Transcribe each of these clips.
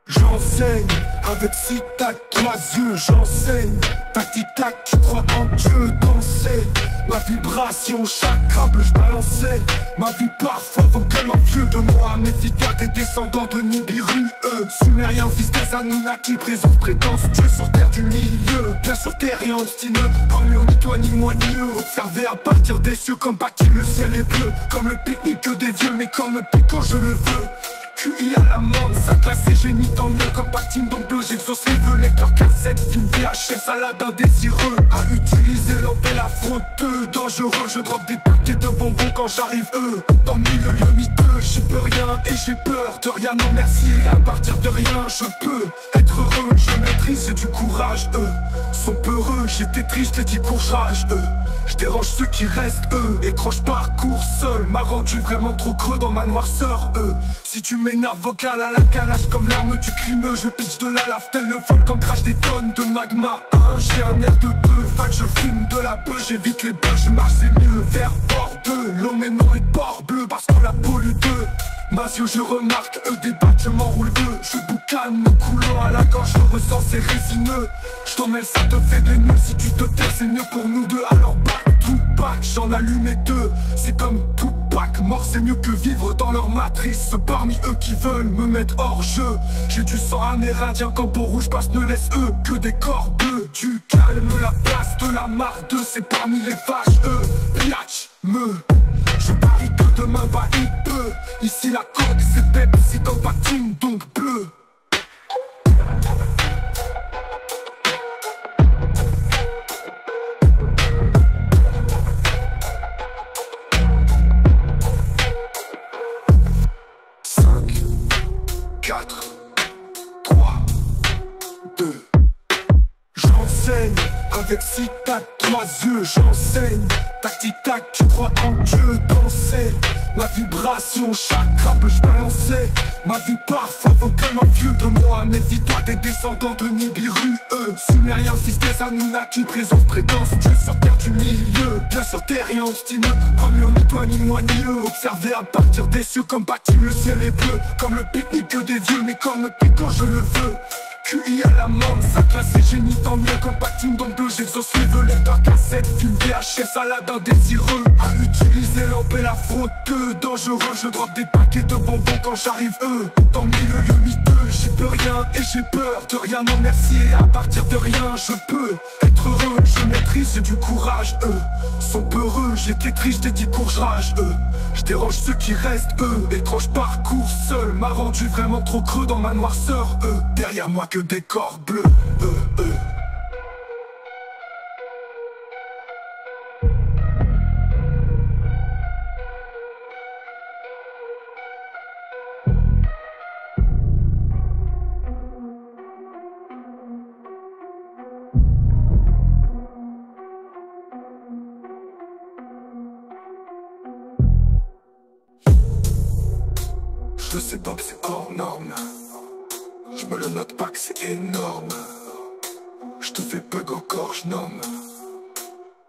J'enseigne avec six tac, trois yeux, j'enseigne. Tac-tic-tac, tu crois en Dieu, danser. Ma vibration, chakra bleu, je balançais. Ma vie parfois vocale en vieux de moi. Méficat des descendants de Nibiru, Sumériens, fils des Anunnaki, présence, prétence, Dieu sur terre du milieu. Bien sur terre et obstineux, comme ni toi ni moi ni eux. Observé à partir des cieux, comme bâti le ciel est bleu. Comme le pique-nique des vieux, mais comme le pique quand je le veux. QI à la mode, ça classe et génie tant mieux. Comme Pactine donc bleu, j'exauce les vœux. Lecteur cassette, film VHS, salade indésireux. À utiliser l'empêche la faute dangereux. Je drop des paquets de bonbons quand j'arrive dans le milieu miteux, j'y peux rien et j'ai peur de rien, non merci. À partir de rien, je peux être heureux. Je maîtrise, j'ai du courage, sont peureux. J'étais triste, les 10 courage, je dérange ceux qui restent, étrange parcours seul m'a rendu vraiment trop creux dans ma noirceur, Si tu m'énerves vocal à la calache comme l'arme du crime, je pitch de la lave tel le volcan crache des tonnes de magma. J'ai un air de peu, fac je fume de la beuh, j'évite les bœufs, je marche c'est mieux vers bord de l'eau mais non et port bleu parce qu'on la pollue deux. Ma yeux je remarque, des bacs je m'enroule deux. Je boucane, me coulant à la gorge, je ressens c'est résineux. Je t'en mêle, ça te fait des nœuds, si tu te tais c'est mieux pour nous deux. Alors back to back, j'en allume deux. C'est comme tout pack, mort c'est mieux que vivre dans leur matrice. Parmi eux qui veulent me mettre hors jeu, j'ai du sang amérindien quand peau rouge passe, ne laisse eux que des corps bleus. Tu calmes la place de la marde, c'est parmi les vaches, Piach, je parie que demain va il peut. Ici la coque c'est bête, si dans patine donc bleu. J'enseigne avec six tac, trois yeux, j'enseigne. Tac-tic-tac, tu crois en Dieu, danser. Ma vibration, chakra bleu, je balançais. Ma vie parfois vocalement vieux de moi. Méfie-toi des descendants de Nibiru, Sumériens, fils des Anunnaki, présence, prétence, Dieu sur terre du milieu. Bien sur terre et obstineux, comme ni toi ni moi ni eux. Observé à partir des cieux, comme bâti le ciel est bleu. Comme le pique-nique des vieux, mais comme le pique quand je le veux. QI à la mode, ça classe et génie tant mieux. Comme Pactine donc bleu, j'exauce les vœux. Lecteur cassette, film VHS, salade indésireux. À utiliser l'empêche la faute dangereux. Je drop des paquets de bonbons quand j'arrive dans le milieu miteux, j'y peux rien et j'ai peur de rien, non merci. Et à partir de rien, je peux être heureux. Je maîtrise, j'ai du courage, sont peureux. J'étais triste, j'ai dit courage, je dérange ceux qui restent, étrange parcours seul m'a rendu vraiment trop creux dans ma noirceur, derrière moi que des corps bleus, Je sais pas que c'est hors norme, je me le note pas que c'est énorme. Je te fais bug encore, je nomme.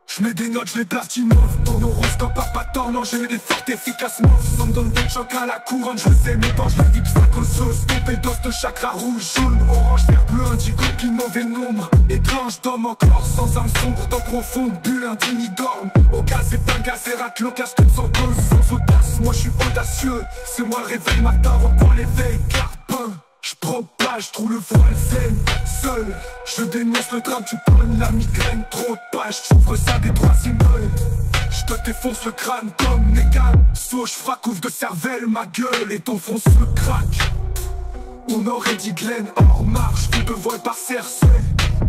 Je mets des notes, je les platinoves. Ton horoscope a pas tort, non j'ai des fortes efficacement. Ça me donne des chocs à la couronne, je sais mais quand je la vibre ça causeuse. Tombé d'os de chakra rouge, jaune, orange, vert, bleu, indigo, qui mauvais nombre. Étrange d'homme encore, sans âme sombre, dans profonde bulle indigne dorme. Au gaz et pas gaz et rate, l'occasion sans cause, sans audace. Moi je suis audacieux, c'est moi le réveil matin, reprends l'éveil, carbone. Je propage, trouve le voile zen, seul. Je dénonce le drame, tu pognes la migraine. Trop de pages, j'ouvre ça des trois symboles. Je te défonce le crâne comme Negan. Saut, je frappe, ouvre de cervelle ma gueule et ton front se craque. On aurait dit Glenn hors marche, coup de vol par cerceau.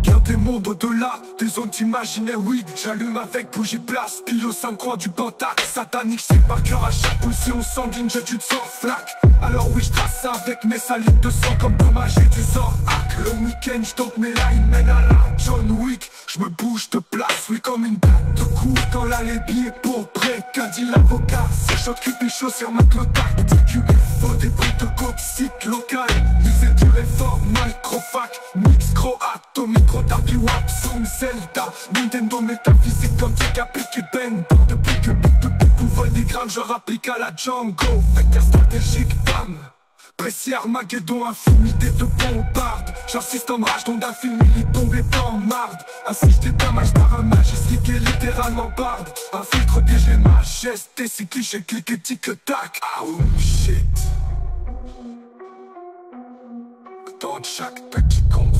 Bien des mondes au-delà, des zones imaginaires, oui. J'allume avec bougie place, pile au 5 coins du pentacle. Satanique, c'est par cœur à chaque pulsion sanguine, j'ai du sang flaque. Alors oui, je trace ça avec mes salives de sang comme dommage et du Zorak. Le week-end, j'tente mes lines, mène à la John Wick. Je me bouge de place, oui, comme une batte de cours. Quand l'alibi est pour près, qu'a dit l'avocat. C'est chaud cupé chaud sur ma clotac. TQ, faut des briques de coke, site local. Musée du réforme, microfac, mix croate. atomique, Rotapi, Wapsum, Zelda, Nintendo, métaphysique, quantique, appliqué Bendo. Depuis que tout vole des grammes, je rapplique à la Django. Vecteur stratégique, bam. Précis Armageddon, infinité de bombardes. J'insiste en rage, dont d'un film il est tombé dans marde. Ainsi je dédommage par un magicien qui est littéralement barde. Un filtre piégé, majesté, c'est cliché, clic et tic-tac. Ah oh shit. Dans chaque petit convainc.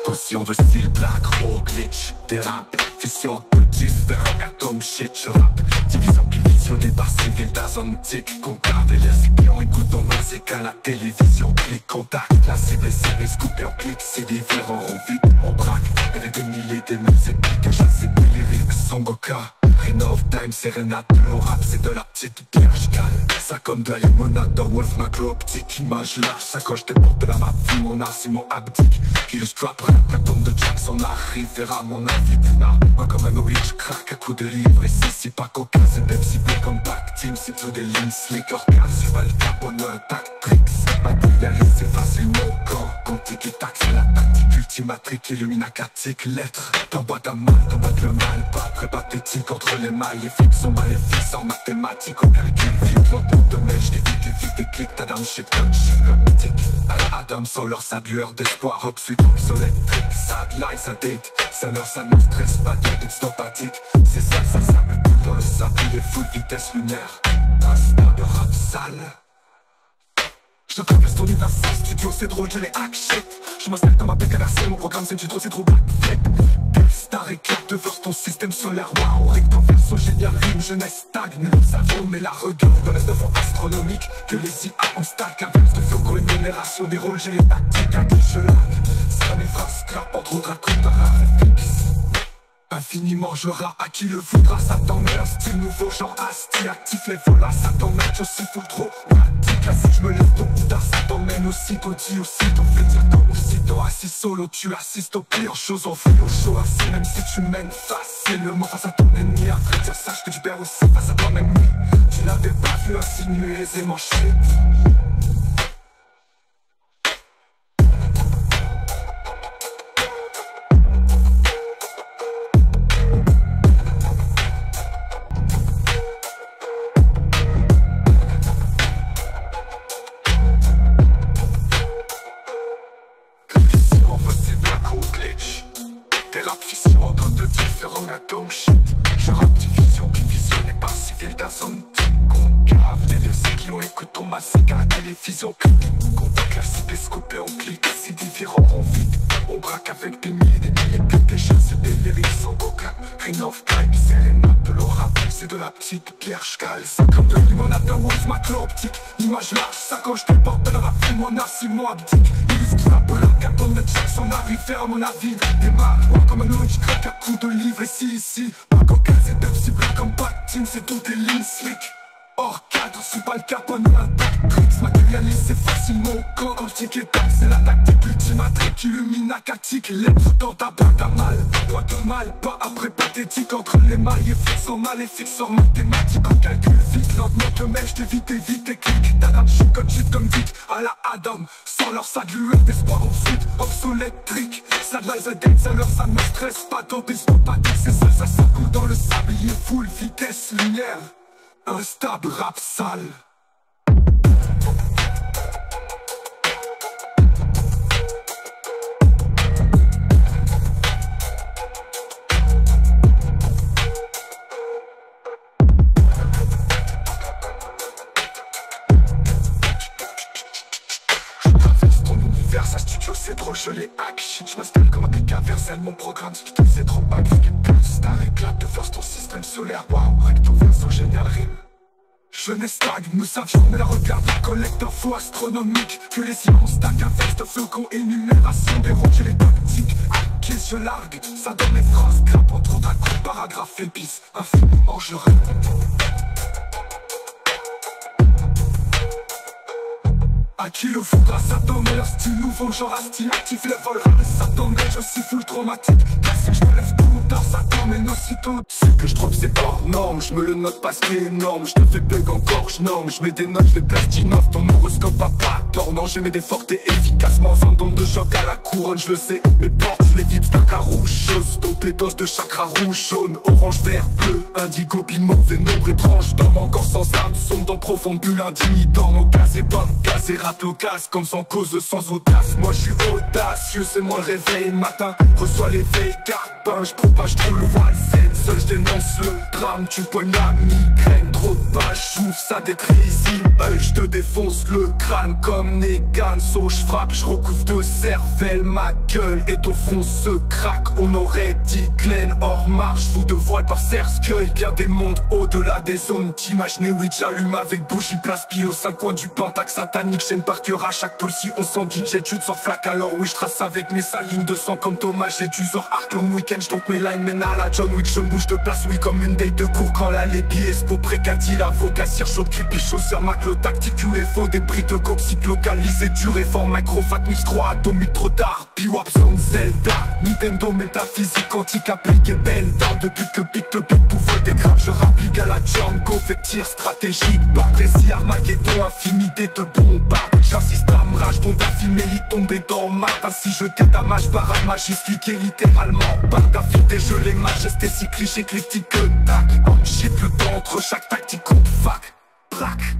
Potion de style black, gros glitch, dérape, fission de différents atomes, shit, je rappe. Division qui visionné par civil dans zone tic, concorde et les espions écoutent ton musique à la télévision. Clic, contact, la cible est serrée, scoop et on clique, c'est différent, on vite, on braque. Avec des milliers de musiques, que j'assais des lyrics, son boca. Rénove time, sérénade, le rap c'est de la petite pierre, j'cale. Ça comme de la limonade dans Wolf Macro, optique, image large, sacoche des portes de la map, vu mon art, c'est mon abdique. Qui le strap, rap, la tombe de Jackson arrive, verra mon avis, putain. Moi comme un Noé, j'craque à coup de livre, et si c'est pas coca, c'est Pepsi, comme back team, c'est tout des lignes, slick, organe, c'est pas le carbone, tactics. Ma divers, c'est facile, mon camp, quantique et taxe, c'est la tactique ultimatrique, illuminacatique, lettres. T'envoies ta main, t'envoies le mal, pas très pathétique, entre les mailles, et fixe en maléfice, en mathématiques, au calcul, vite, l'entour de neige, évite des clics, t'as down shit, comme shit, à la Adam, sans leur sableur d'espoir, obsuite, obsolète, sad lies, ça date, ça leur, ça ne stresse pas, it's sympathique, c'est ça, me coule dans le sable, il est full vitesse lunaire, un star de rap sale. Je traverse ton univers, studio c'est drôle, je les hack shit. Je m'installe dans ma PKRC, mon programme c'est du trop, c'est trop black flip. Star éclate de verse ton système solaire, wow. Recto verso, génial rime, jeunesse stagne. Le savon mais la regarde dans les œuvres astronomiques. Que les IA en stack, inverse de Foucault, une génération des rôles, j'ai les tactiques à qui je lag. Ça mes phrases scrap, entre autres à coup de fixe. Infiniment j'aurai à qui le voudra, ça t'emmène un style nouveau, genre Asti, actif les volas, ça t'emmène, je suis full trop pratique, là si je me lève ton boudard, ça t'emmène aussitôt, dit aussitôt, fait dire comme aussitôt, assis solo, tu assistes aux pires choses, on fait au show, assis, même si tu mènes facilement face à ton ennemi, après dire sache que tu perds aussi face à toi-même, tu l'avais pas vu insinuer aisément shit. Des rap fissions entre deux différents atomes shit. Je rappe division qui visionnée par civil d'un zone concave. Des versets qui ont écouté ton massacre à la télévision. Contact la cible scoopé, on clique, si différents on vite. On braque avec des milliers de clichés, c'est des lyrics sans coca. Rénove, crime, sérénade de l'orap, c'est de la petite pierre, j'cale. Ça comme de limonade d'un Wolf Macro optique. Image large, sacoche des portes de la rap, mon art, c'est mon abdique. Illustre la blague, à ton net, Jackson arrive vers mon avis. Démarre, moi comme un orange, craque à coups de livre, ici. Pas coca, c'est Pepsi, black comme Pactine, c'est tout des lignes slick. Hors cadre, c'est pas le carbone ou la tactique. Matérialisé facilement au corps, quantique et taxe, c'est la tactique ultimatrique, illuminacatique. Lettre dans ta boîte à mal, droit de mal, pas après pathétique. Entre les mailles et fixe en maléfique, en mathématiques, en calcul vite. Lentement te mets, j't'évite, évite et clique. T'as shit comme vite, à la Adam. Sans leur ça de lueur d'espoir ensuite, obsolète trick. Ça de la date, ça leur ça me stresse pas, dopé, pas c'est seul, ça coule dans le sable, il est full vitesse lunaire. Un stable rap sale. Je traverse ton univers, sa studio c'est trop, je les hack shit. Je m'installe comme un PKRC, mon programme c'est trop back. Star éclate de force ton système solaire, wow, recto verso génial rime. Jeunesse stagne, nous savions, mais la regarde, collecte info astronomique. Que les sciences stack, un veste feu, énumération des rôles, j'ai les tactiques. tranquille je largue. Ça donne mes phrases, grappe entre autres un coup de paragraphe épice. Infiniment je rêve. À qui le faudra, ça donne leur style nouveau, genre à style actif, les vols rares, ça donne je suis full traumatique. Classique, je me lève tout tard, ça t'emmène aussitôt. Ce que je trouve c'est hors norme, je me le note parce qu'il est énorme. Je te fais bug encore, je norme, je mets des notes, je fais platinoff. Ton horoscope a pas tort, non, je mets des fortes et efficacement. Sans don de choc à la couronne, je le sais, mes portes, je les vide d'un rouge. Chose, dopé dose de chakra rouge, jaune, orange, vert, bleu, indigo, pile mauvais nombre étrange. Dorme encore sans âme, sombre dans profonde bulle intimidant. Mon gaz est bon, gaz et rate au casse, comme sans cause, sans audace. Moi je suis audacieux, c'est moi le réveil le matin. Reçois l'éveil, carbin, je propage trop le voile. Seul je dénonce le drame, tu poignes la migraine. Trop de pages, j'ouvre ça d'être risible. Je te défonce le crâne comme Negan. So je frappe, je recouvre de cervelle ma gueule. Et ton front se craque, on aurait dit Glenn hors marche. Vous de voile par cercueil, bien des mondes au-delà des zones. T'imaginer, oui j'allume avec bougie, place pile aux 5 coins du pentacle satanique. Chaîne par cœur à chaque pôle, si on sent du jet, tu te sors flaque. Alors oui je trace avec mes salines de sang comme Thomas. J'ai du zor arc long week-end, donc mes lines mènent à la John Wick. Je bouge de place, oui comme une date de cours. Quand la lépi espo précadie, l'avocat cire chaud, creepy, chausseur, maclo, tactique, UFO. Des briques de coxyte localisé, du réforme, microfat, mix 3 atomique, trop tard. P-Wap, Zone, Zelda, Nintendo, métaphysique, quantique, appliqué, belle dame. Depuis que pique le pique, pouvoir des graves, je rapplique à la Django, fait tir stratégique. Pas précis, Armageddon, infinité de bombardes. J'insiste à me rage, ton filmé, il tombé dans ma tasse. Si je t'étamage par un magie, expliqué littéralement. Par d'affilée, je les majestés, si cliché, critique que tac. Shit, le temps entre chaque tactique, compte fac, plaque.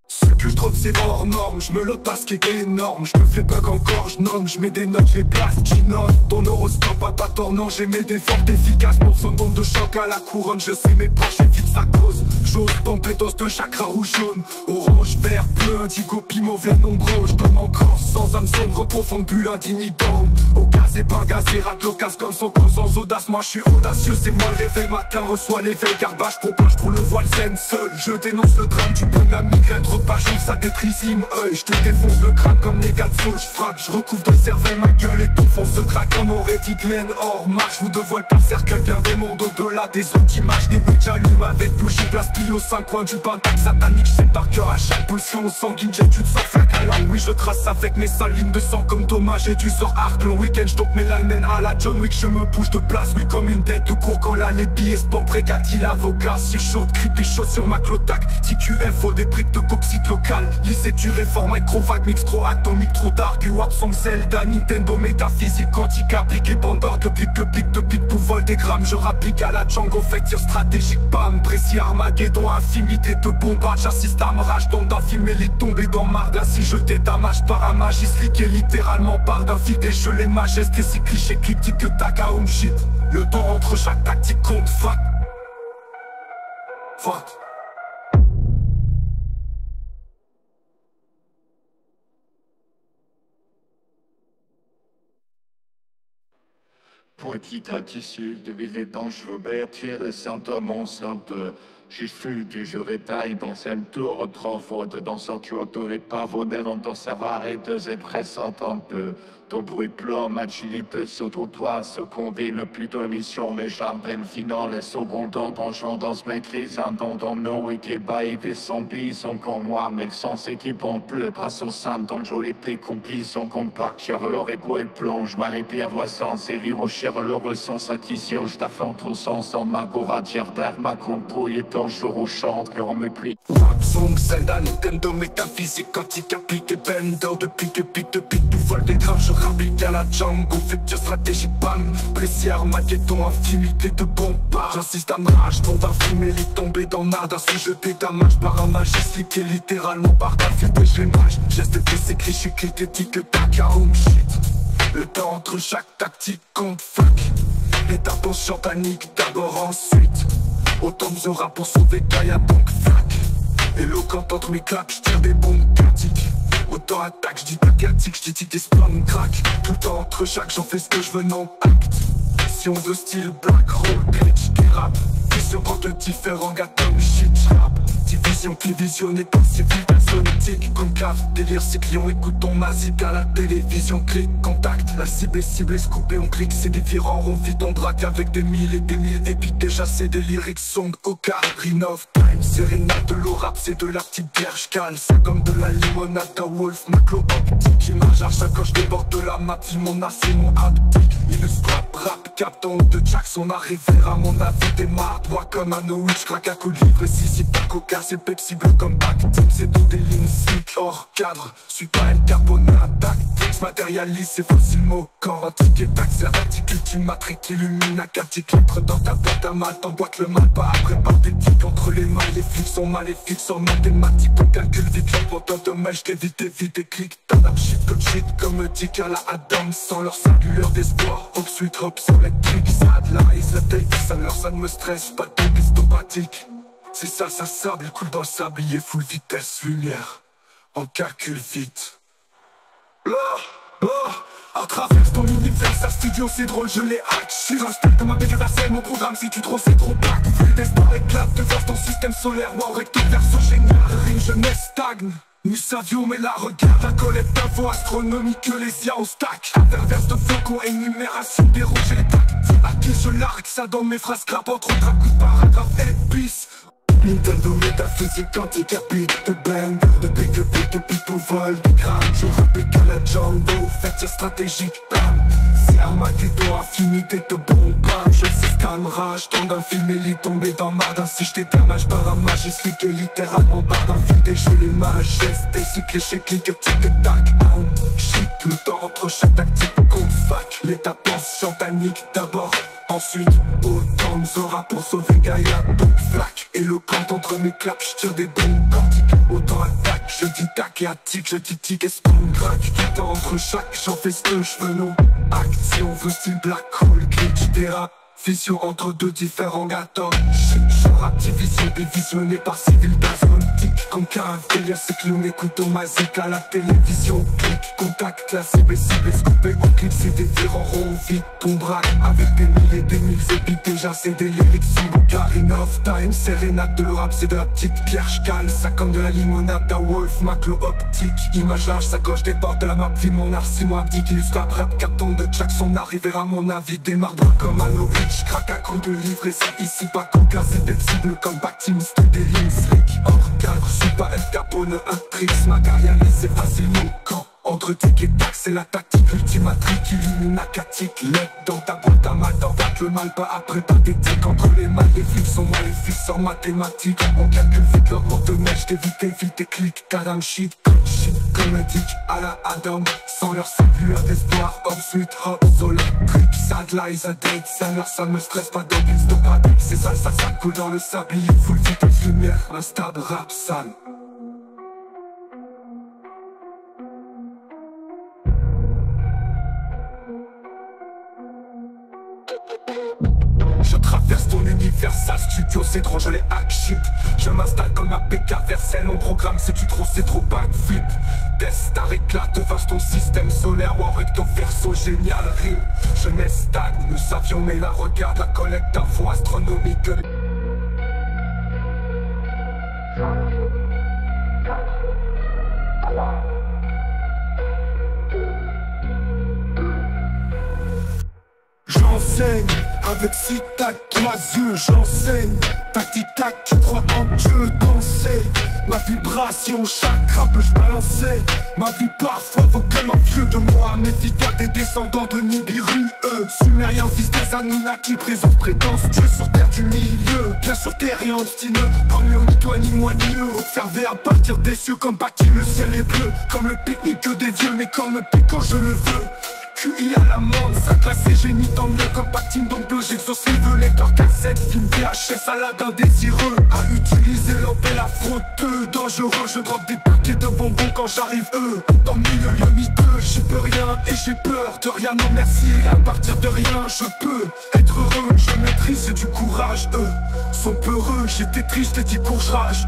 Ce que je trouve c'est hors norme, je me le passe qui est énorme. Je me fais bug encore, je nomme, je mets des notes, je les place, j'innote. Ton horoscope a pas tort, non, j'ai mes des fortes efficaces. Pour son don de choc à la couronne, je sais mes proches et vite sa cause. J'ose tempétos de chakra rouge jaune, orange, vert, bleu, indigo, pi mauvais nombreux. Je donne encore sans âme sombre, profonde bulle indignitante. Au gaz et pas gaz et rate l'occasion comme son cause sans audace. Moi je suis audacieux, c'est moi le réveil matin, reçois l'éveil garbage, propage pour le voile zen seul. Je dénonce le drame, tu peux la migraine, trop de pages, ça détrissime, je te défonce le crâne comme les gars de je frappe, je recouvre de cervelle ma gueule et ton fond se craque comme aurait dit Glenn hors marche. Vous de voile par cercle, bien des mondes au-delà des autres images. Des buts j'allume avec bougie, place pile aux 5 coins du pentacle satanique. J'sais par cœur à chaque pulsion sanguine, j'ai tu te sors flaque à l'âme. Oui je trace avec mes salines de sang comme Thomas. J'ai du sort arc long week-end, j'tombe mes lines mènent à la John Wick. Je me bouge de place, oui comme une tête de cours. Quand la lépi est sport précati, l'avocat si chaud, creepy chaud sur ma clotac. TQFO, des briques de coxyte local. Lycée du réforme, microvague, mix trop atomique, trop dark. U-Wap, Song, Zelda, Nintendo, métaphysique, quantique, appliqué, bandeur, de pique, pour vol des grammes. Je rapplique à la Django, fait tir stratégique, bam, précis, Armageddon, infinité de bombards. J'assiste à me rage, donc d'un film, elle est tombée dans marde. Si je t'étamage par un magie, slické littéralement par d'un fidèle. Je les majestés, si cliché, cryptique que Takaum shit. Le temps entre chaque tactique compte, fuck. Petit à tissu de ville dangereux, bertier les symptômes un peu. J'ai fui du jeu taille dans un tour, trop faute dans son tuto et pas vaudé dans sa varée de pressant un peu. Ton bruit plan, agilité sur ton toit, ce qu'on dit le plus de mission, mais jamais le final, les secondes dans se maîtrise, un don dans nos wiki, et des zombies sont comme moi, mais sans équipe en bleu, grâce au sein dans le joli pli, complice, sont compact, cher leur égo et plonge, ma rivière voix sans série, rocher, le ressent, satisfaction, je t'affronte au sens, en ma gouradière d'air, ma compouille, et ton jour au chante, que on me plie. Rap, Song, Zelda, Nintendo, métaphysique, quantique, appliqué, bender, de pique, tout vol des graves, rapide à la Django, future stratégie bam. Précis, Armageddon, infinité de bombes. J'insiste à ma rage, tombe infime, elle est tombée dans nada. Si je dédamage par un mage, expliqué littéralement par ta fille, je les mage. Geste de ses cris, je suis clitétique, home shit. Le temps entre chaque tactique compte fuck. L'étape champanique d'abord ensuite. Autant de rap pour sauver Gaïa donc fuck. Éloquent entre mes claques, j'tire des bombes critiques. Autant attaque, j'dis tactique, j'dis tic et spawn crack. Tout le temps entre chaque, j'en fais ce que je veux, non acte. Mission de style black roll, glitch, des rap. Vision entre différents gâteaux, shit, rap. Division, division, étant civil, sonétique, concave. Délire, cyclion, écoutons ma zik à la télévision. Clic, contact, la cible est scoopée, on clique, c'est différent. On vit, on drague avec des milliers d'épiques. Déjà, c'est des lyrics, song, coca, Ring of Time. Sérénade de l'eau rap, c'est de la petite bière, j'cale. C'est comme de la limonade, d'un wolf, maclo, optique. Image à chaque je déborde de la map, vie, mon as, c'est mon haptique. Il le scrap, rap, capton de Jackson, arrivé à mon avis, démarre. Droit comme un no-witch, craque à coup de livre, et si pas coca. C'est Pepsi bleu comme Bactine, c'est tout des lignes slick hors cadre. Suis pas un carbonate tactique, matérialise c'est facilement quand un ticket taxe, articule, tu matricules, illumine à 4 litres dans ta boîte à mal, t'emboîtes le mal, pas après par des tics entre les mains, les flics sont maléfiques, sans mathématiques, on calcule vite, l'emportant de mal, j't'évite, évite, et clique, t'as la shit comme tic à la Adam, sans leur singulière d'espoir, hop, suite, hop, sur électrique, ça de la rise, la taille, ça ne me stresse, pas de pistomatique. C'est ça, ça sable, il coule dans le sablier, full vitesse, lumière, on calcule vite. À travers ton univers, ça studio, c'est drôle, je l'ai hack. J'suis respect comme un BDVC, mon programme, si tu trop, c'est trop back. D'espoir éclate, de vers ton système solaire, moi, recto, verso, génial. Ring, jeunesse stagne. Nous savions, mais la regarde, la collecte d'infos astronomiques que les siens au stack. Interverse de flocons, énumération des rouges et les tactiques. À qui je largue ça dans mes phrases crap, entre autres un coup de paragraphe épice. Nintendo, métaphysique, quantique, rapide, de bang, de big, de people vol, de crâne. Je rapide à la Django, fête stratégique, bam. C'est Armageddon, infinité de bombes, bam. Je sais rage, tombe d'un film, il est tombé dans marde. Ainsi je t'étermage par un mage, explique littéralement barre d'un fil, des jeux les mages, gestes, des cycles, chez clic, tic, tac, shit, le temps entre chaque tactique, compte fac. L'étape champanique d'abord. Ensuite, autant de Zora pour sauver Gaïa, donc flac. Éloquente entre mes claps, j'tire des bombes quantiques. Autant attaque, je dis tac et attique, je dis tic et spawn crack. Tout entre chaque, j'en fais ce que je veux, non. Action, veut style black hole, glitch, terra. Vision entre deux différents gâteaux. Rap division dévisionnée par civil basontique. Comme qu'un délire, c'est que l'on écoute au musique à la télévision. Clic, contact, la cible, scoopé au clip, c'est des tirs en rond, vite, ton braque. Avec des milliers, des mille épiques, déjà c'est des lyrics sous Ring of Time, sérénade de rap, c'est de la petite pierre, j'cale. Ça comme de la limonade, d'un wolf, maclo optique. Image large, sa gauche déborde de la map, vie mon art, 6 mois, 10 illustre rap, carton de Jackson, arriver à mon avis, démarre droit comme un Norwich. Craque à coup de livre et c'est ici pas coca, c'est des cibles comme Bactine, c'est des lignes slick. Hors cadre, je suis pas El Capone, un tricks, matérialise, c'est facilement quand. Entre tic et tac, c'est la tactique ultimatique, illumine acatique. L'aide dans ta boîte à mal, t'embarques le mal, pas après pathétique. Entre les mains, les flics sont maléfiques, sans mathématiques. On calcule vite leur porte de neige, t'évite et clique. Tadam shit, comédique à la Adam. Sans leur saluer d'espoir, ensuite hop, solo, trip, sad lies, a date. Ça ne me stresse pas, donc il stop pas. C'est ça coule dans le sablier, full vitesse, lumière, un stade rap sale. Je traverse ton univers, sale studio, c'est trop, je les hack shit. Je m'installe comme un PK Vercel, mon programme c'est trop backflip. Star éclate, vaste ton système solaire, ou avec ton verso génial rime. Jeunesse stagne, nous savions mais la regarde, la collecte d'infos astronomiques. J'enseigne avec si tac, 3 yeux, j'enseigne. Tac-tic-tac, tu crois en Dieu, danser. Ma vibration, chakra peut balancer. Ma vie parfois vaut comme un vieux de moi. Méfie-toi des descendants de Nibiru, Sumériens, fils des Anunnaki, présence, prétence, Dieu sur terre du milieu. Bien sur terre et en destineux, comme le ni toi ni moi ni eux. Observer à partir des cieux comme bâti le ciel est bleu. Comme le pique-nique des dieux, mais comme le pique quand je le veux. QI à la mode, ça classé génie tant mieux comme patine donc bleu, j'exauce les lecteur cassette, film VHS à la d'un désireux. À utiliser l'empé la frotteux, dangereux, je drop des paquets de bonbons quand j'arrive dans le milieu miteux, j'y peux rien et j'ai peur de rien, non merci. À partir de rien, je peux être heureux, je maîtrise, c'est du courage, sont peureux, j'étais triste et dit courage,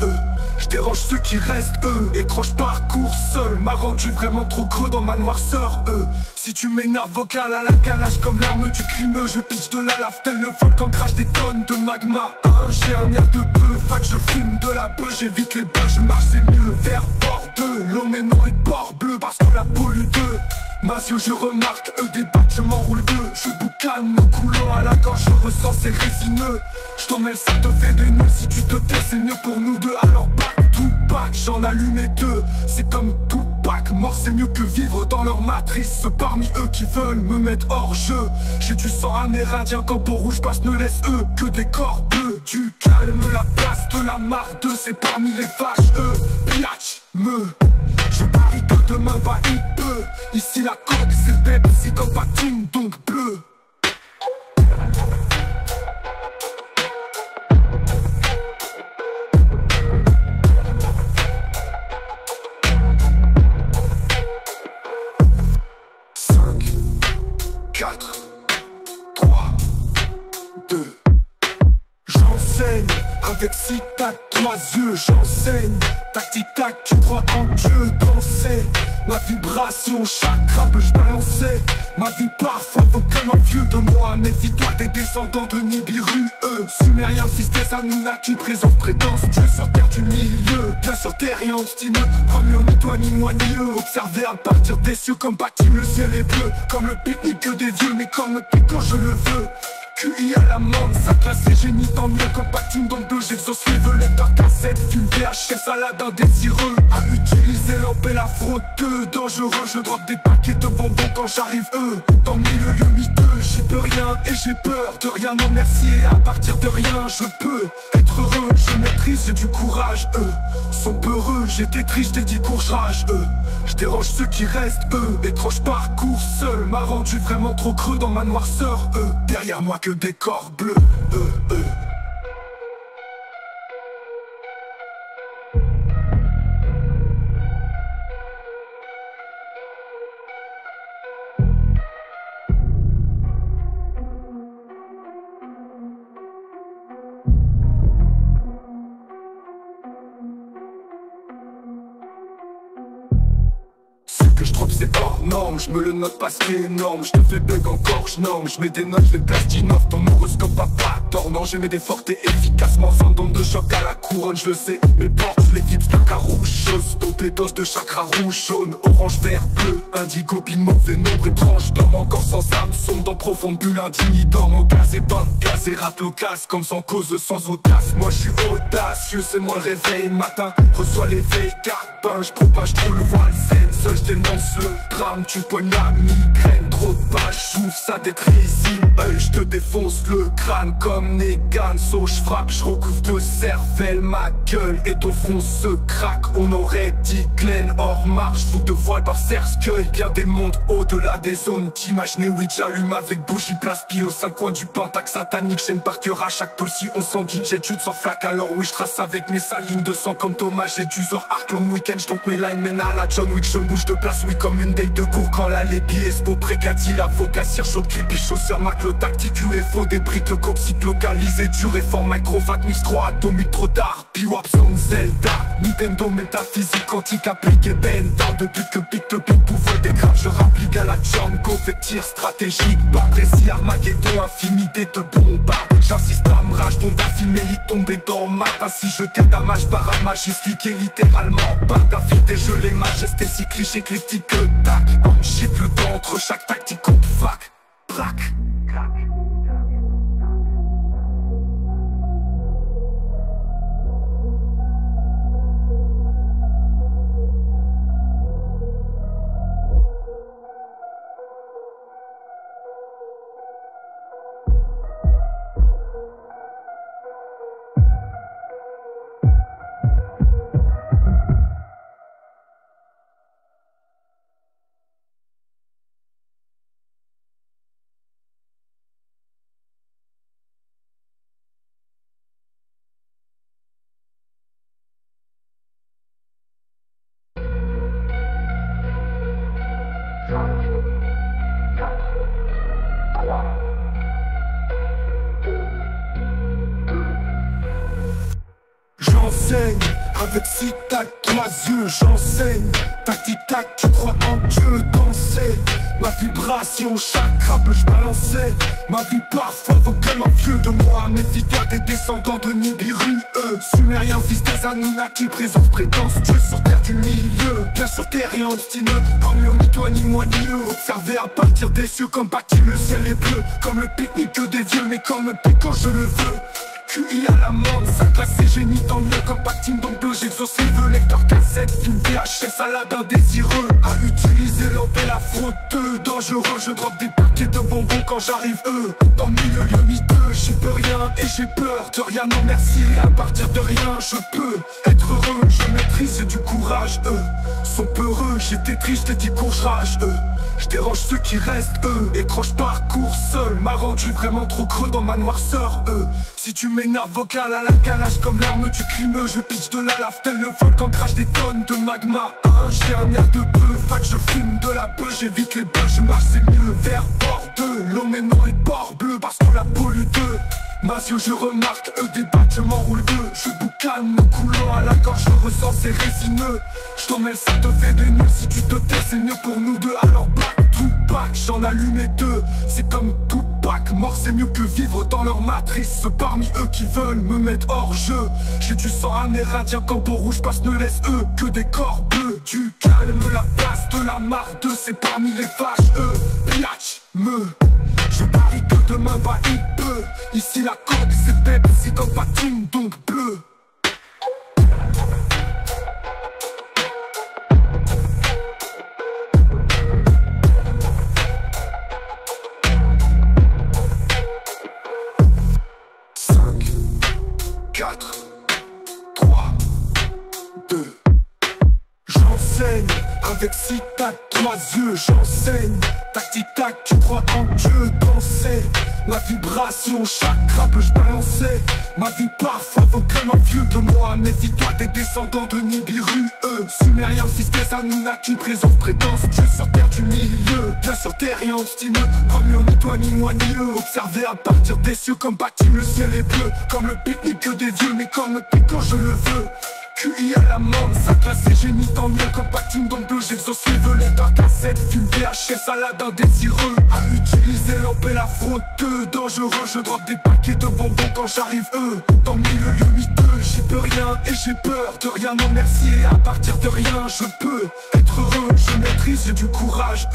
je dérange ceux qui restent, étrange parcours seul, m'a rendu vraiment trop creux dans ma noirceur, Si tu m'énerves vocal à la calage comme l'arme du crime, je pitch de la lave tel le volcan crache des tonnes de magma. J'ai un air de peu, fac je fume de la beuh, j'évite les bœufs, je marche c'est mieux vers bord de l'eau mais non et port bleu parce que la pollue deux. Ma yeux je remarque, des bacs je m'enroule deux. Je boucane mon coulant à la gorge, je ressens c'est résineux. Je t'emmène ça te fait des nœuds, si tu te tais c'est mieux pour nous deux. Alors bac, tout bac, j'en allume deux. C'est comme tout bac, mort c'est mieux que vivre dans leur matrice. Parmi eux qui veulent me mettre hors jeu, j'ai du sang amérindien quand pour rouge passe ne laisse eux que des corps bleus. Tu calmes la place de la marque de c'est parmi les vaches, piatch, me. Je parie que demain va y peu. Ici la coque c'est Pepsi comme patine donc bleu. Avec si tac, 3 yeux, j'enseigne. Tac-tic-tac, tu crois en Dieu, danser. Ma vibration, chakra peut balancer. Ma vie parfois vaut comme un vieux de moi. Méfie-toi des descendants de Nibiru, Sumériens, fils des Anunnaki, présence, prétence, Dieu sur terre du milieu. Bien sur terre et en destineux, comme le ni toi ni moi ni eux. Observer à partir des cieux comme bâti le ciel est bleu. Comme le pique-nique des dieux, mais comme le pique quand je le veux. QI à la mode, ça classe les génies tant mieux comme patine dans bleu, j'exauce les vœux, lecteur cassette, film VHS à la d'un désireux. À utiliser l'empé la frotteux, dangereux, je drop des paquets de bonbons quand j'arrive dans le milieu miteux, j'y peux rien et j'ai peur de rien, non merci. Et à partir de rien, je peux être heureux, je maîtrise, j'ai du courage, sont peureux, j'étais triste, j'ai dit courage, je dérange ceux qui restent, étrange parcours seul, m'a rendu vraiment trop creux dans ma noirceur, derrière moi que des corps bleus, que je trouve c'est hors norme, je me le note parce qu'il est énorme, je te fais bug encore, je norme, je mets des notes, je fais plastinov, ton horoscope a pas tort, non j'ai mis des fortes et efficacement, sans d'onde de choc à la couronne, je le sais, mes portes, je les vibre, stack à rouge, chose, dopé dose de chakra rouge, jaune, orange, vert, bleu, indigo, pile, mauvais nombre étrange, dorme encore sans âme, sombre dans profonde bulle, indigne, dorme au gaz et bande, gaz et rate au casse, comme sans cause, sans audace, moi je suis audacieux, c'est moi le réveil, matin, reçois l'éveil, carbin, je propage trop le voile, seul, je dénonce le drame, tu poignes la migraine, trop de pages, j'ouvre ça d'être ici, je te défonce le crâne comme Negan, so je frappe, je recouvre de cervelle, ma gueule et ton front se craque, on aurait dit Glenn hors marche, vous de voile par cercueil, bien des mondes au-delà des zones, t'imaginer oui j'allume avec bougie, place pied aux 5 coins du pentacle satanique, chaîne par cœur à chaque pole si on s'enguille, j'ai Jude sans flaque, alors oui je trace avec mes salines de sang comme Thomas, j'ai du Zor Arc long week-end, donc mes lines mènent à la John Wick, je bouge de place oui comme une date de cours quand la lépi espo précati l'avocat cire chaude creepy chausseur mac le tactique UFO des briques le coxite localisé du réforme microvac mix 3 atomique trop tard P-Wap zone Zelda Nintendo métaphysique quantique appliqué benda depuis que pique le pic pouvoir des graves je rapplique à la Django fait tir stratégique pas précis Armageddon infinité de bombarde j'insiste à me rage ton d'affilée y tomber dans ma ainsi je damage par un magie expliqué littéralement pas d'affilée je les majestés si cliché critique que tac shit le temps entre chaque tactique contre fac braque J'enseigne, avec si tac, 3 yeux, j'enseigne. Tac-tic-tac, tu crois en Dieu, danser. Ma vibration, chakra peut je balancer. Ma vie parfois vaut tellement vieux de moi. Mes figures des descendants de Nibiru, Sumériens, fils des Anunnaki, présence, prétence, Dieu sur terre du milieu. Bien sur terre et en destineux, comme mieux, ni toi, ni moi, ni eux. Observer à partir des cieux, comme bâti le ciel est bleu. Comme le pique-nique des vieux, mais comme pique quand je le veux. QI à la mode, ça classe ses génies tant mieux. Comme Pactine, donc bleu, j'exauce les vœux. Lecteur cassette, film VHS, salade indésireux. À utiliser l'empêche, la fraude, dangereux. Je drop des paquets de bonbons quand j'arrive, dans le milieu miteux, j'y peux rien et j'ai peur de rien, non merci. À partir de rien, je peux être heureux. Je maîtrise du courage, sont peureux. J'étais triste et dit courage, je dérange ceux qui restent, étrange parcours seul m'a rendu vraiment trop creux dans ma noirceur, Si tu m'énerves vocal à la calage comme l'arme du crime, je pitch de la lave tel le volcan, crache des tonnes de magma. J'ai un air de peu, fac je fume de la peu, j'évite les bœufs, je marche c'est mieux vers bord de l'eau mais non et port bleu parce qu'on la pollue deux. Ma yeux je remarque, des bâtiments roulent deux. Je boucane le coulant à la gorge, je ressens c'est résineux. Je t'emmène ça te fait des nuls, si tu te tais c'est mieux pour nous deux. Alors back to back, j'en allumais deux. C'est comme Tupac, mort c'est mieux que vivre dans leur matrice. Ceux parmi eux qui veulent me mettre hors jeu. J'ai du sang amérindien quand peau rouge passe, ne laisse eux que des corps bleus. Tu calmes la place de la marque de c'est parmi les fâches, Piatch, je parie que demain va il peut. Ici la coque c'est Pepsi comme patine donc bleu. Cinq, 4, 3, 2. J'enseigne avec si tac, 3 yeux, j'enseigne. Tac-tic-tac, tu crois en Dieu, danser. Ma vibration, chakra peut je balancer. Ma vie parfois vaut tellement vieux de moi. Méfie-toi des descendants de Nibiru, Sumériens, fils des Anunnaki, présence, prétence, Dieu sur terre du milieu. Bien sur terre et en destineux, comme mieux, ni toi, ni moi, ni eux. Observer à partir des cieux, comme bâti le ciel est bleu. Comme le pique-nique des dieux, mais comme le pique quand je le veux. QI à la mode, ça classe ses génies tant mieux. Comme Pactine dans bleu, j'exauce les vœux. Lecteur cassette, film VHS, salade indésireux. À utiliser l'empêche, la fraude, dangereux. Je drop des paquets de bonbons quand j'arrive, dans le milieu miteux, j'y peux rien et j'ai peur de rien, non merci. Et à partir de rien, je peux être heureux. Je maîtrise, j'ai du courage,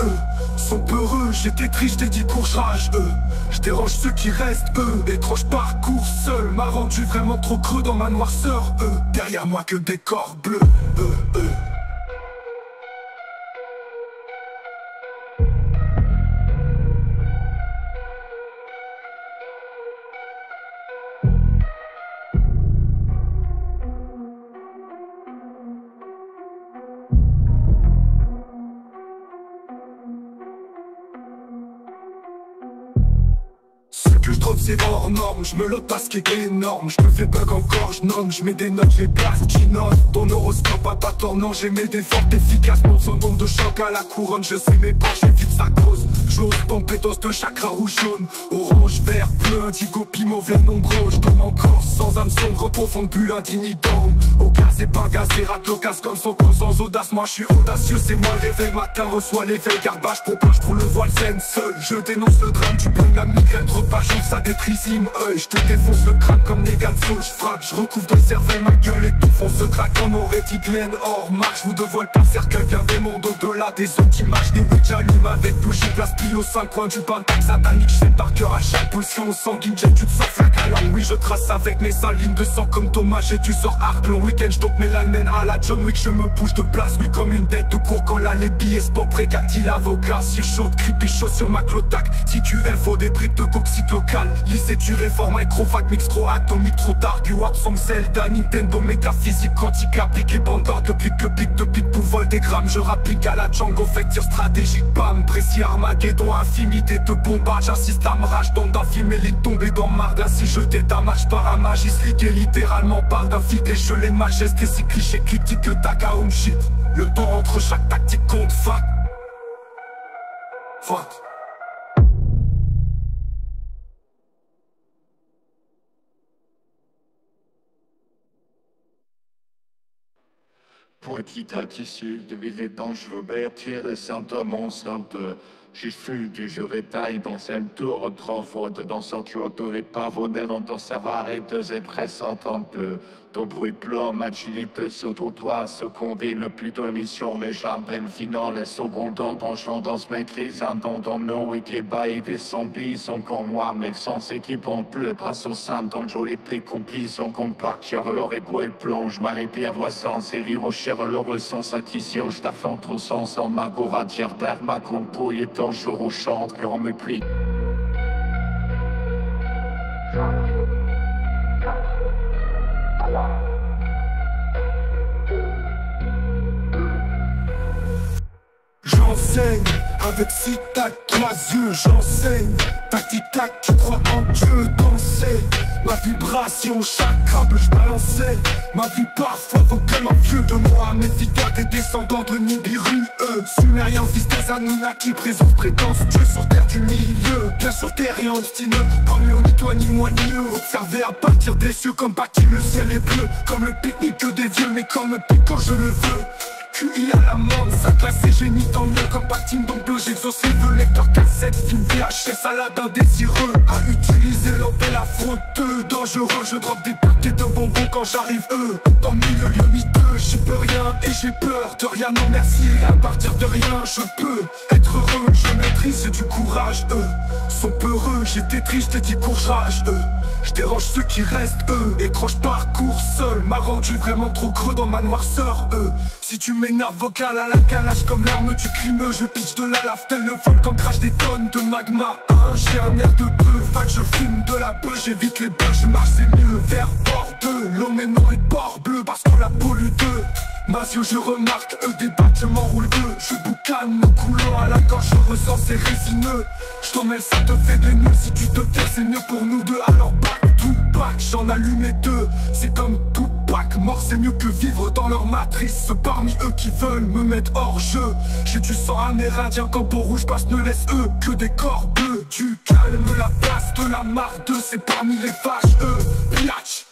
sont peureux. J'étais triste, j'ai dit courage, je dérange ceux qui restent, étrange parcours seul m'a rendu vraiment trop creux dans ma noirceur, derrière moi que des corps bleus, que je drop c'est hors norme, je me lote parce qu'il est énorme. Je me fais bug encore, je nomme, je mets des notes, j'ai place qui note. Ton horoscope a pas tournant, j'ai mes des fortes efficaces. Monte son nombre de choc à la couronne, je sais mes proches, j'évite sa cause. J'ose pompétos de chakra rouge jaune, orange, vert, bleu, indigo, piment, vert nombreux. Je tombe encore sans âme sombre, profonde bulle indignitante. Au gaz et pas gaz, les rats casse comme son corps sans audace. Moi je suis audacieux, c'est moi le réveil matin, reçois l'éveil, garbage, propage pour le voile zen seul. Je dénonce le drame, tu peux la migraine, repas, ça détrissime, je te défonce le crâne comme les gars de je frappe, je recouvre de cervelle ma gueule et tout fonce se craque en aurait dit Glenn hors marche, vous devoilez pas cercueil vient des mondes au-delà des autres images, des witch j'allume avec bougie, place pile aux 5 coins du pentacle satanique, je sais par cœur à chaque pulsion sanguine, j'ai tu te sors flaque à langue, oui je trace avec mes salines de sang comme Thomas, j'ai du sort arc, long week-end je dope mes lamènes à la John Wick, je me bouge de place, oui comme une tête de cours quand là les billets sport précatil avocat, si chaud, creepy chaud sur ma clotac, si tu info des briques de coxite local, lycée tu réformes, microfac, mix trop atomique, trop dark, warp, song, Zelda, Nintendo, métaphysique, quantique, appliqué, bandard, de pique pour vol des grammes, je rapplique à la Django, fait tir stratégique, bam, précis, Armageddon, infinité de bombardage, j'assiste à me rage, dans d'un film et les tomber dans marde, ainsi je détamage par un magistrie, et littéralement par d'un fil, et je les majestés, si cliché, critique, que taka home shit, le temps entre chaque tactique compte, fuck. Petit à tissu de ville dangereux, bertier les symptômes un peu. J'ai fui du jeu taille dans un tour trop faute dans son tuto les pavonner dans sa varée deux pressant un peu. Ton bruit plan, agilité sur ton toit, ce combine plutôt émission, mais jamais finale, les secondes en chant dans ce maîtrise, un don dans nos wikibas et des zombies sont comme moi, mais sans équipe en bleu, grâce au sein dans le joli prix complice, sont compacts, cher leur égo et plonge, m'arrêter à voir sans série, cher leur sens addition, je t'affronte trop sens en ma gouradière d'air, ma compouille et ton jour au chante, que on me plie. J'enseigne avec si tac, 3 yeux, j'enseigne. Tac-tic-tac, tu crois en Dieu, danser. Ma vibration, chaque câble je balançais. Ma vie parfois vaut tellement vieux de moi. Mes figures des descendants de Nibiru, Sumériens, fils des Anunnaki, présence, prétence, Dieu sur terre du milieu. Bien sur terre et en destineux, comme eux, ni toi ni moi ni eux. Observer à partir des cieux, comme bâti le ciel est bleu. Comme le pique-nique des vieux, mais comme le pique quand je le veux. QI à la mode, ça classe et génie tant mieux. Comme patine donc bleu, j'exauce le lecteur cassette, film VHS, salade indésireux. À utiliser l'opé, la fronteux, dangereux. Je drop des paquets de bonbons quand j'arrive, dans mille lieux miteux, j'y peux rien et j'ai peur de rien, non merci. À partir de rien, je peux être heureux. Je maîtrise du courage, sont peureux. J'étais triste et dit courage, je dérange ceux qui restent, étrange parcours seul m'a rendu vraiment trop creux dans ma noirceur, Si tu m'énerves vocal à la calage comme l'arme du crime, je pitch de la lave tel le volcan crache des tonnes de magma. J'ai un air de peu, fac je fume de la beuh, j'évite les bœufs, je marche c'est mieux vers bord de l'eau mais non et port bleu parce qu'on la pollue d'eux. Ma yeux je remarque, des bâtiments roulent d'eux. Je boucane mon coulant à la gorge, je ressens c'est résineux. Je t'en mêle, ça te fait des nœuds, si tu te tais c'est mieux pour nous deux. Alors back to back, j'en allumais deux. C'est comme tout pack, mort c'est mieux que vivre dans leur matrice. Ceux parmi eux qui veulent me mettre hors jeu. J'ai du sang amérindien quand peau rouge passe, ne laisse eux que des corps bleus. Tu calmes la place de la marque de c'est parmi les vaches, Piatch,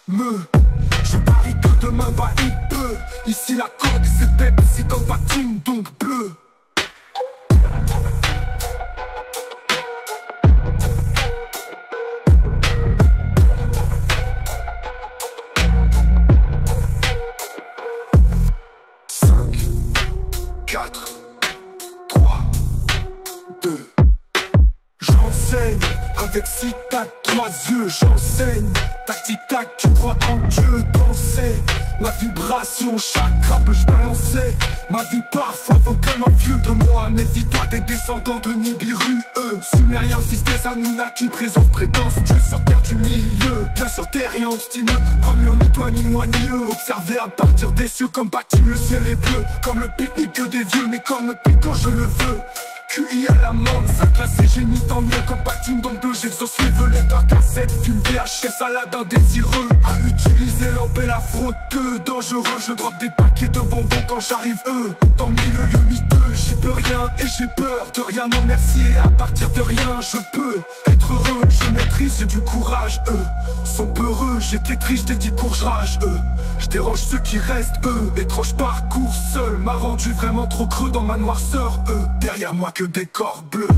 je parie que demain va il peut. Ici la coque c'est Pepsi dans patine donc bleu. Avec si tac, 3 yeux, j'enseigne. Tac-tic-tac, tu crois en Dieu, danser. Ma vibration, chaque grappe je balançais. Ma vie parfois vaut tellement vieux de moi. Méfie-toi des descendants de Nibiru, Sumériens, fils des Anunnaki, présence, prétence, Dieu sur terre du milieu. Bien sur terre et en destineux, comme eux, ni toi ni moi ni eux. Observer à partir des cieux comme bâti le ciel est bleu. Comme le pique-nique des vieux, mais comme le pique quand je le veux. QI à la mode, ça classe et génie tant mieux. Comme patine dans deux, j'exauce les volets d'un cassette, film VHS, salade indésireux. À utiliser l'empé, la fronteux, dangereux. Je drop des paquets de bonbons quand j'arrive, dans mille lieux miteux, j'y peux rien et j'ai peur de rien, non merci. Et à partir de rien, je peux être heureux. Je maîtrise, j'ai du courage, sont peureux. J'étais triste, j'ai dit courage, je dérange ceux qui restent, étrange parcours seul m'a rendu vraiment trop creux dans ma noirceur, derrière moi que des corps bleus,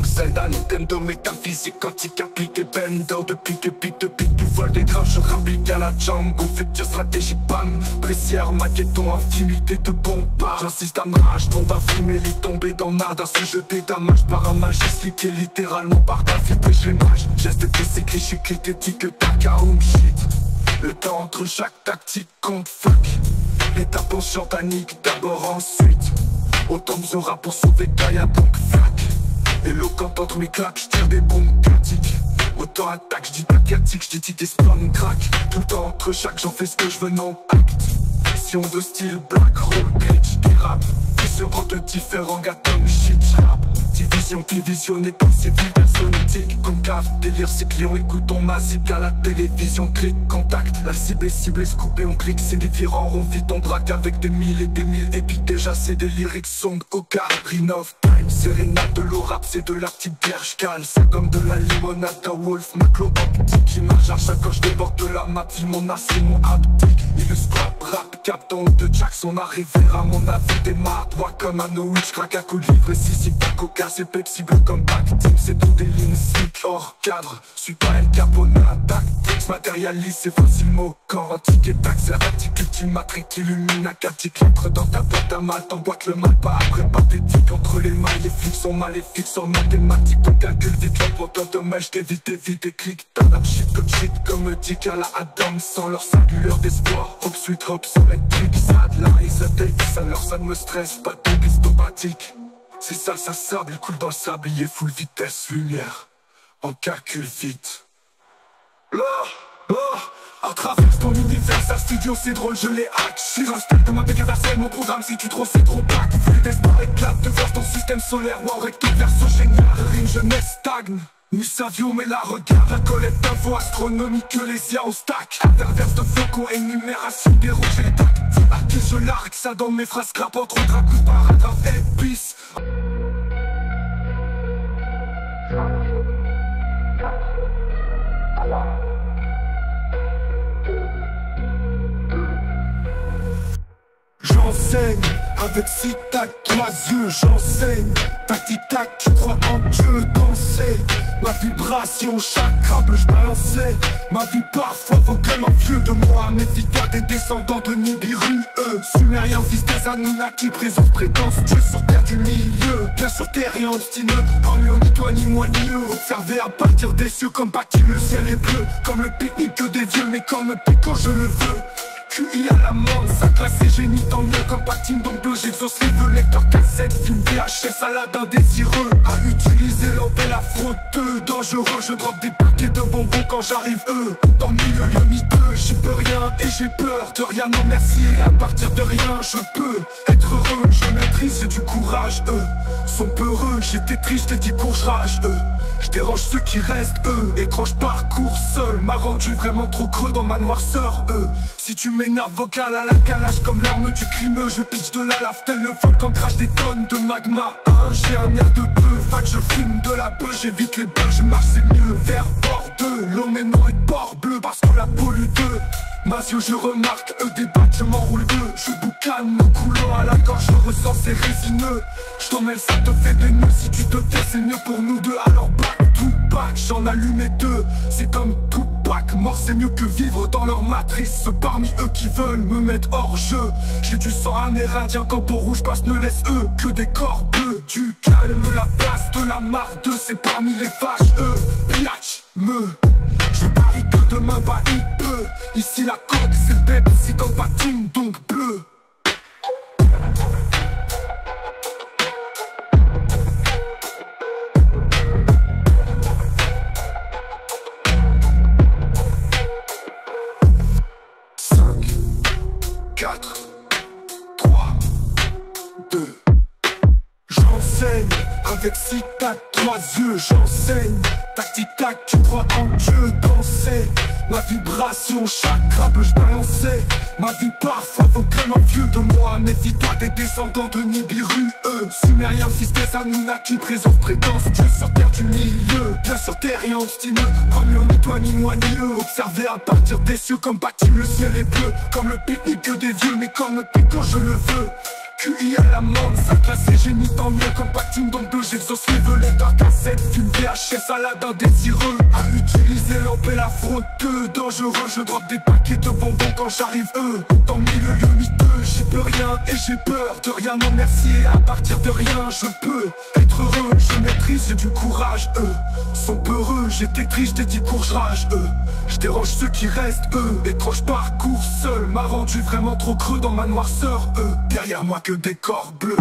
Zelda, Nintendo, métaphysique, quantique, appliqué, bender. Depuis tout vol des draps, je rapplique à la Django. Future stratégie, bam, baissière, maquetton, infinité de bombes. J'insiste à ma rage, tombe à fumer, lit tomber dans nada. Se jeter damage par un magiste, liqué littéralement par ta vie, je les mage. Geste de ces clichés, critique, tac à home shit. Le temps entre chaque tactique compte fuck. L'étape en panique, d'abord ensuite. Autant sera pour sauver Gaïa, donc fuck. Éloquent entre mes claques, j'tire des bombes critiques. Autant attaque, j'dis pas critique, j'dis des spawns crack. Tout le temps entre chaque, j'en fais ce que je veux, non acte. Sion de style black, roll, glitch, des rap. Qui se rendent de différents gars comme shit, rap. division qui visionnait dans ses vies personnitiques. Comme cave, délire, c'est client, écoutons ma zik à la télévision. Clic, contact, la cible est ciblée, scoopée, on clique, c'est différent. On vit, on drague avec des mille et puis déjà c'est des lyrics song, Ocarina of Time, sérénade de l'eau rap, c'est de la petite bière, j'cale. C'est comme de la limonade à Wolf, Maclo optique qui marche à chaque quand je déborde de la map, file mon as et mon haptique. Et le scrap rap, capton de Jackson, arrivé à mon avis des marques. Moi comme un Witch, craque à coup de livre, et si pas coca, c'est Pepsi bleu comme back team. C'est tout des lignes slick, hors cadre, suis pas El Capona, tactique, matérialise, c'est facile mot. Quand antique et taxe, c'est article, tu matricule, illuminacatique. Entre dans ta boîte à mal, t'emboîtes le mal, pas après pathétique. Entre les mailles, les flics sont maléfiques, sont mathématiques. On calcule vite l'emploi de mèche, t'évites et clique. T'as la shit comme Dick à la Adam, sans leur singulier d'espoir. Hop, sweet hop, électrique, ça de la et ça take. Ça ne me stresse pas, tout pistomatique. C'est ça, ça sable, il coule dans le sable, il est full vitesse, lumière. On calcule vite. À travers ton univers, ça studio c'est drôle, je les hack. J'suis un style de ma universelle, mon programme si tu trop c'est trop back. Flux d'espoir éclate de vers ton système solaire. Wow, recto verso génial, rime jeunesse stagne. Nous savions mais la regarde, la collecte d'infos astronomiques que les IA on stack. Perverse de flocons, énumération des rouges et tac. À qui je largue ça dans mes phrases clap entre autres coups paragraphe épice. J'enseigne avec six tac, trois yeux, j'enseigne. Tac-tic-tac, tu crois en Dieu, danser. Ma vibration, chaque câble je balançais. Ma vie parfois vraiment vieux de moi. Mes figures des descendants de Nibiru, Sumériens, fils des Anunnaki, présence, prétence, Dieu sur terre du milieu. Bien sur terre et en destineux, en lieu, ni toi ni moi ni eux. Observer à partir des cieux comme bâti le ciel est bleu. Comme le pique-nique que des vieux, mais comme pique quand je le veux. QI à la mode, ça classe et génie tant mieux comme patine donc bleu, j'exauce les vœux, lecteur cassette, film VHS, salade indésireux. À utiliser l'empêche la frotteuse, dangereux, je drop des paquets de bonbons quand j'arrive dans le milieu miteux, j'y peux rien et j'ai peur de rien, non merci. À partir de rien, je peux être heureux, je maîtrise, j'ai du courage, sont peureux, j'étais triste et dit courage, je dérange ceux qui restent, étrange parcours seul, m'a rendu vraiment trop creux dans ma noirceur, si tu m'énerves vocal à la calage comme l'arme du crime, je pitch de la lave tel le volcan crache des tonnes de magma. J'ai un air de peu, fac je fume de la beuh, j'évite les bugs, je marche c'est mieux vers bord de l'eau mais non et port bleu parce que la pollue deux. Ma yeux je remarque, des bâtiments roulent deux. Je boucane mon coulant à la gorge, je ressens c'est résineux. Je t'emmène ça te fait des nœuds, si tu te tais c'est mieux pour nous deux. Alors back to back, j'en allumais deux. C'est comme tout pack, mort c'est mieux que vivre dans leur matrice. Ceux parmi eux qui veulent me mettre hors jeu. J'ai du sang amérindien quand pour rouge passe ne laisse eux que des corps bleus. Tu calmes la place de la marque de c'est parmi les vaches Piatch me. Je parie que demain bah il peut. Ici la coque c'est le bête, ici dans le patine donc bleu. J'enseigne avec six tac, trois yeux, j'enseigne. Tac-tic-tac, tu crois en Dieu, danser. Ma vibration, chaque crabe je balançais. Ma vie parfois vraiment vieux de moi. Méfie-toi des descendants de Nibiru, Sumériens, fils des Anunnaki, présence, prétence, Dieu sur terre du milieu. Bien sur terre et en destineux, comme ni toi ni moi ni eux. Observer à partir des cieux comme bâti le ciel est bleu. Comme le pique-nique que des vieux, mais comme le pique quand je le veux. QI à la mode, ça classe et génie tant mieux comme patine donc bleu, j'exauce les vœux, lecteur cassette, film VHS, salade indésireux. À utiliser l'empêche la frotteuse, dangereux, je drop des paquets de bonbons quand j'arrive dans le milieu miteux, j'y peux rien et j'ai peur de rien, non merci. À partir de rien, je peux être heureux, je maîtrise, j'ai du courage, sont peureux, j'étais triste, j'ai dit courage, je dérange ceux qui restent, étrange parcours seul, m'a rendu vraiment trop creux dans ma noirceur, derrière moi que des corps bleus,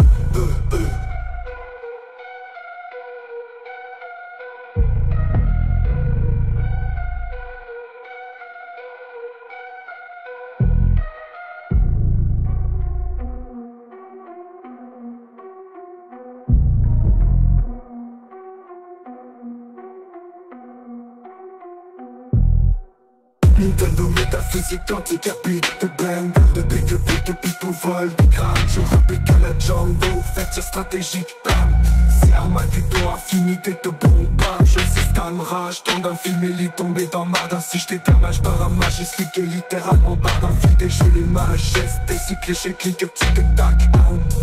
Nintendo métaphysique quantique rapide de bang de big de people vol des crânes. Je rappelle qu'à la jungle, faites tir stratégique, bam. C'est Armageddon, infinité de bombes. Je sais Stan rage, tombe d'un film et lit tombé dans Mardin. Si je t'étamage par un mage, j'explique littéralement barre d'un fil et je les mages. Geste, des cycles, j'ai clic, petit tac.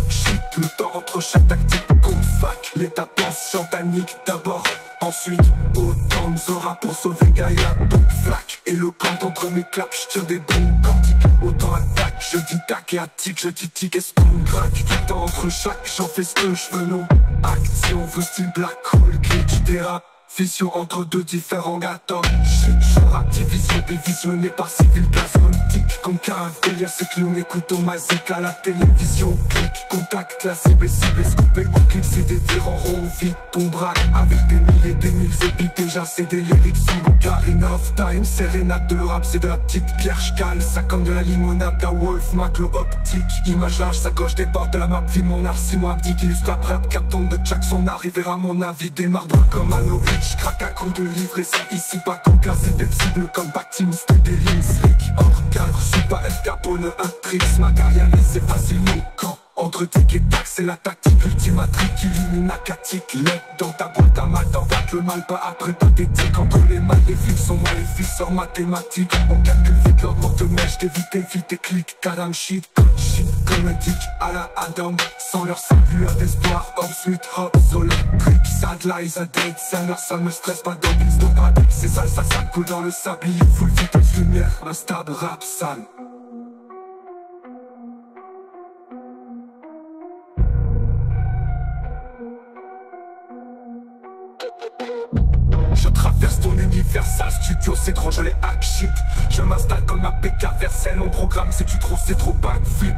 Shit, le temps entre chaque tactique, comme fac. L'étape chantanique d'abord. Ensuite, autant de Zora pour sauver Gaïa, donc flac. Éloquente entre mes claps, j'tire des bombes quantiques. Autant attaque, je dis tac et attique, je dis tic et spawn crack. Du temps entre chaque, j'en fais ce que je veux, non. Action, veut style black hole, glitch, terra. Fission entre deux différents gâteaux. Genre activision dévisionné par civil plasmatique. Comme qu'un délire, c'est que l'on écoute au Mazik à la télévision. Clic, contact, la cible, scoopé, clic, c'est des tirs en rond, vite ton braque. Avec des mille épis, déjà c'est des lyrics sous Ocarina of Time, sérénade de rap, c'est de la petite pierre ch'cale. Ça comme de la limonade, d'un wolf, maclo optique. Image large, sa gauche des bords de la map, vie mon art, 6 mois abdique. Illustre après rap, carton de Jackson, arriver à mon avis, démarre comme un Norwich. Craque à coup de livrer ça ici, pas comme classe cible comme Bactim, c'était des lignes slick. Hors cadre, je suis pas El Capone, un tricks. Ma carrière c'est facile, mon camp. Entre tic et tac, c'est la tactique ultimatique. Illuminacatique, l'aide dans ta boîte à mal, t'envoies le mal, pas après pathétique. Entre les maléfiques sont maléfiques, hors mathématiques. On calcule vite leur morte mèche, évite et clic. Kadam shit, comédique à la Adam. Sans leur salut à d'espoir, ensuite hop, solo, trick. Sad lies à date, ça me stresse pas donc ils sont pas. C'est sale, ça coule dans le sable, il faut le vitesse lumière. Un stade rap sale. Je traverse ton univers, sale studio, c'est trop, je les hack shit. Je m'installe comme un PK versel, mon programme, c'est tu trop, c'est trop backflip.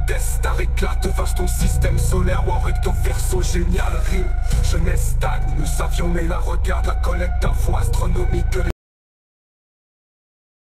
Destar éclate, vache ton système solaire, war avec ton verso génial rime. Jeunesse stagne, nous savions mais la regarde, la collecte d'infos astronomiques.